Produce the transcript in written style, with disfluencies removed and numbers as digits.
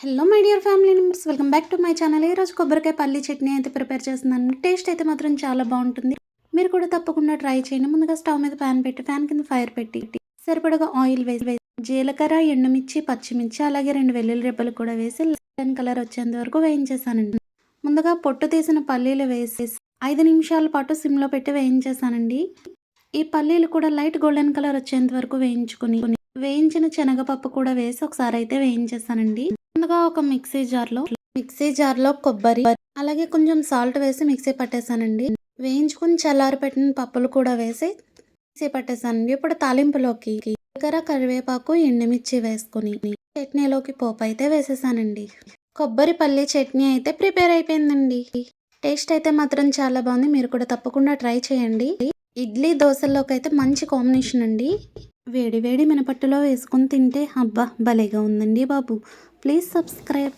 Hello my dear family members, welcome back to my channel. ఈరోజు కొబ్బరికాయ పల్లి చట్నీ అయితే ప్రిపేర్ చేస్తున్నాను. టేస్ట్ అయితే మాత్రం చాలా బాగుంటుంది. మీరు కూడా తప్పకుండా ట్రై చేయండి. ముందుగా స్టవ్ మీద ప్యాన్ పెట్టి, ప్యాన్ కింద ఫైర్ పెట్టి సరిపడగా ఆయిల్ వేసి జీలకర్ర, ఎండుమిర్చి, పచ్చిమిర్చి, అలాగే 2 వెల్లుల్లి రెబ్బలు కూడా వేసి గోల్డెన్ కలర్ వచ్చేంత వరకు వేయించేసానండి. ముందుగా పొట్టు తీసిన పల్లీలు వేసి 5 నిమిషాల పాటు సిమ్లో పెట్టి వేయించేసానండి. ఈ పల్లీలు కూడా లైట్ గోల్డెన్ కలర్ వచ్చేంత వరకు వేయించుకుని వేయించిన శనగపప్పు కూడా వేసి ఒకసారి అయితే వేయించేసానండి. ముందుగా ఒక మిక్సీ జార్లో కొబ్బరి, అలాగే కొంచెం సాల్ట్ వేసి మిక్సీ పట్టేసానండి. వేయించుకుని చల్లారి పెట్టిన పప్పులు కూడా వేసి మిక్సీ పట్టేసానండి. ఇప్పుడు తాలింపులోకి జీలకర్ర, కరివేపాకు, ఎండుమిర్చి వేసుకుని చట్నీలోకి పోపు అయితే వేసేసానండి. కొబ్బరి పల్లి చట్నీ అయితే ప్రిపేర్ అయిపోయిందండి. టేస్ట్ అయితే మాత్రం చాలా బాగుంది. మీరు కూడా తప్పకుండా ట్రై చేయండి. ఇడ్లీ, దోశల్లోకి అయితే మంచి కాంబినేషన్ అండి. వేడి వేడి మినపట్టులో వేసుకొని తింటే అబ్బా భలేగా ఉందండి బాబు. Please subscribe.